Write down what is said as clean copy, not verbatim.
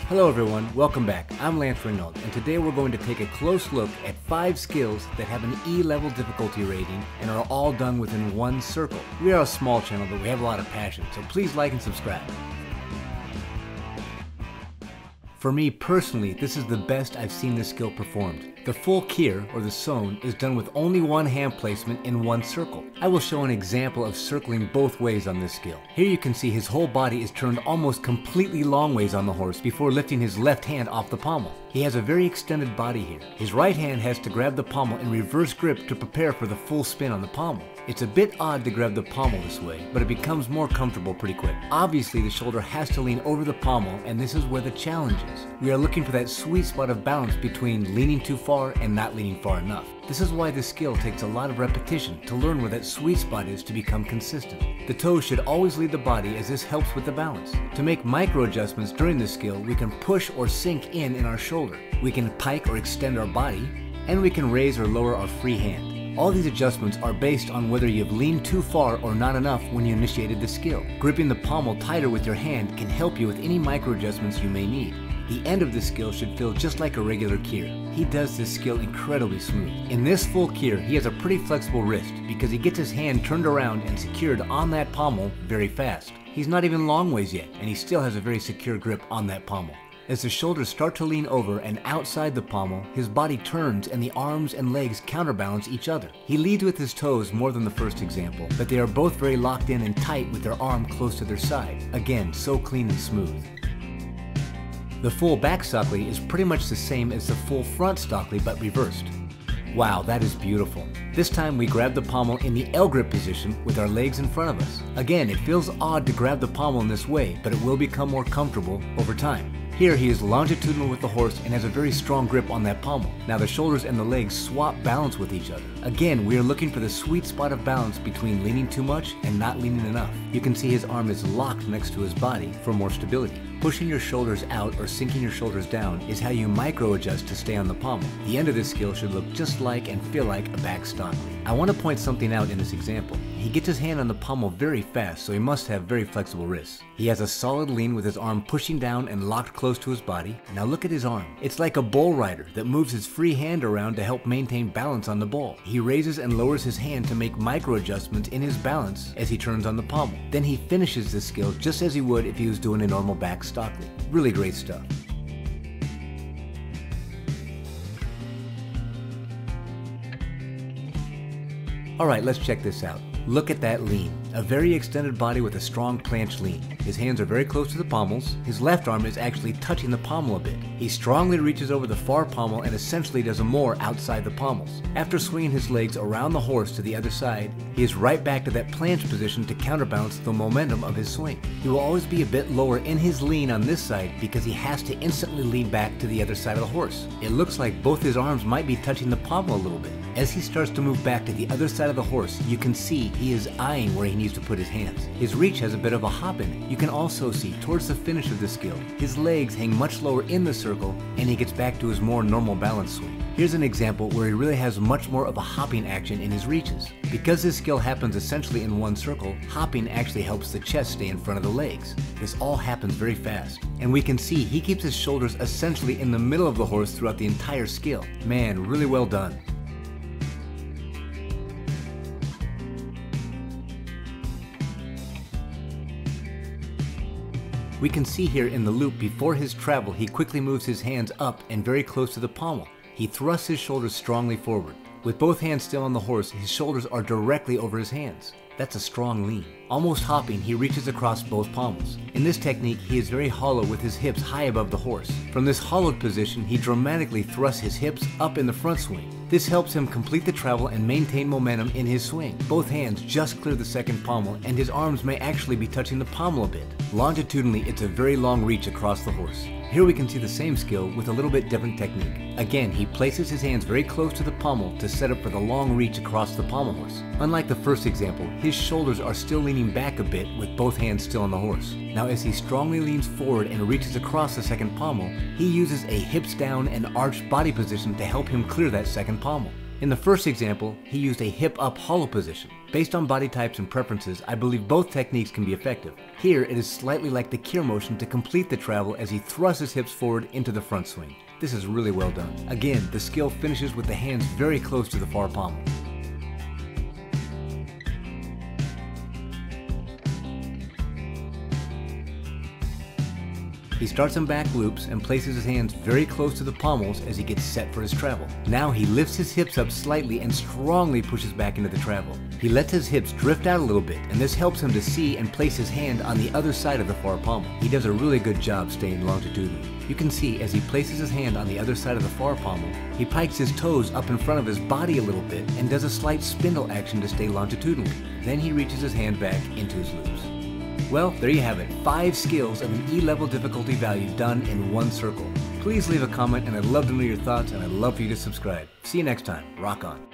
Hello everyone, welcome back. I'm Lance Renault, and today we're going to take a close look at 5 skills that have an E-level difficulty rating and are all done within one circle. We are a small channel, but we have a lot of passion, so please like and subscribe. For me personally, this is the best I've seen this skill performed. The full Kir, or the Seon, is done with only one hand placement in one circle. I will show an example of circling both ways on this skill. Here you can see his whole body is turned almost completely long ways on the horse before lifting his left hand off the pommel. He has a very extended body here. His right hand has to grab the pommel in reverse grip to prepare for the full spin on the pommel. It's a bit odd to grab the pommel this way, but it becomes more comfortable pretty quick. Obviously, the shoulder has to lean over the pommel, and this is where the challenge is. We are looking for that sweet spot of balance between leaning too far and not leaning far enough. This is why this skill takes a lot of repetition to learn where that sweet spot is to become consistent. The toes should always lead the body, as this helps with the balance. To make micro adjustments during this skill, we can push or sink in our shoulder. We can pike or extend our body, and we can raise or lower our free hand. All these adjustments are based on whether you've leaned too far or not enough when you initiated the skill. Gripping the pommel tighter with your hand can help you with any micro adjustments you may need. The end of this skill should feel just like a regular Kir. He does this skill incredibly smooth. In this full Kir, he has a pretty flexible wrist because he gets his hand turned around and secured on that pommel very fast. He's not even long ways yet, and he still has a very secure grip on that pommel. As the shoulders start to lean over and outside the pommel, his body turns and the arms and legs counterbalance each other. He leads with his toes more than the first example, but they are both very locked in and tight with their arm close to their side. Again, so clean and smooth. The full back Stockley is pretty much the same as the full front Stockley, but reversed. Wow, that is beautiful. This time we grab the pommel in the L grip position with our legs in front of us. Again, it feels odd to grab the pommel in this way, but it will become more comfortable over time. Here he is longitudinal with the horse and has a very strong grip on that pommel. Now the shoulders and the legs swap balance with each other. Again, we are looking for the sweet spot of balance between leaning too much and not leaning enough. You can see his arm is locked next to his body for more stability. Pushing your shoulders out or sinking your shoulders down is how you micro adjust to stay on the pommel. The end of this skill should look just like and feel like a back Stockley. I want to point something out in this example. He gets his hand on the pommel very fast, so he must have very flexible wrists. He has a solid lean with his arm pushing down and locked close to his body. Now look at his arm. It's like a bull rider that moves his free hand around to help maintain balance on the bull. He raises and lowers his hand to make micro adjustments in his balance as he turns on the pommel. Then he finishes this skill just as he would if he was doing a normal back Stockley. Really great stuff. Alright, let's check this out. Look at that lean. A very extended body with a strong planche lean. His hands are very close to the pommels. His left arm is actually touching the pommel a bit. He strongly reaches over the far pommel and essentially does a more outside the pommels. After swinging his legs around the horse to the other side, he is right back to that planche position to counterbalance the momentum of his swing. He will always be a bit lower in his lean on this side because he has to instantly lean back to the other side of the horse. It looks like both his arms might be touching the pommel a little bit. As he starts to move back to the other side of the horse, you can see he is eyeing where he needs to put his hands. His reach has a bit of a hop in it. You can also see towards the finish of the skill, his legs hang much lower in the circle and he gets back to his more normal balance swing. Here's an example where he really has much more of a hopping action in his reaches. Because this skill happens essentially in one circle, hopping actually helps the chest stay in front of the legs. This all happens very fast. And we can see he keeps his shoulders essentially in the middle of the horse throughout the entire skill. Man, really well done. We can see here in the loop before his travel, he quickly moves his hands up and very close to the pommel. He thrusts his shoulders strongly forward. With both hands still on the horse, his shoulders are directly over his hands. That's a strong lean. Almost hopping, he reaches across both pommels. In this technique, he is very hollow with his hips high above the horse. From this hollowed position, he dramatically thrusts his hips up in the front swing. This helps him complete the travel and maintain momentum in his swing. Both hands just clear the second pommel, and his arms may actually be touching the pommel a bit. Longitudinally, it's a very long reach across the horse. Here we can see the same skill with a little bit different technique. Again, he places his hands very close to the pommel to set up for the long reach across the pommel horse. Unlike the first example, his shoulders are still leaning back a bit with both hands still on the horse. Now as he strongly leans forward and reaches across the second pommel, he uses a hips down and arched body position to help him clear that second pommel. In the first example, he used a hip-up hollow position. Based on body types and preferences, I believe both techniques can be effective. Here, it is slightly like the Kier motion to complete the travel as he thrusts his hips forward into the front swing. This is really well done. Again, the skill finishes with the hands very close to the far pommel. He starts in back loops and places his hands very close to the pommels as he gets set for his travel. Now he lifts his hips up slightly and strongly pushes back into the travel. He lets his hips drift out a little bit, and this helps him to see and place his hand on the other side of the far pommel. He does a really good job staying longitudinal. You can see as he places his hand on the other side of the far pommel, he pikes his toes up in front of his body a little bit and does a slight spindle action to stay longitudinally. Then he reaches his hand back into his loops. Well, there you have it, 5 skills of an E-level difficulty value done in one circle. Please leave a comment and I'd love to know your thoughts, and I'd love for you to subscribe. See you next time. Rock on.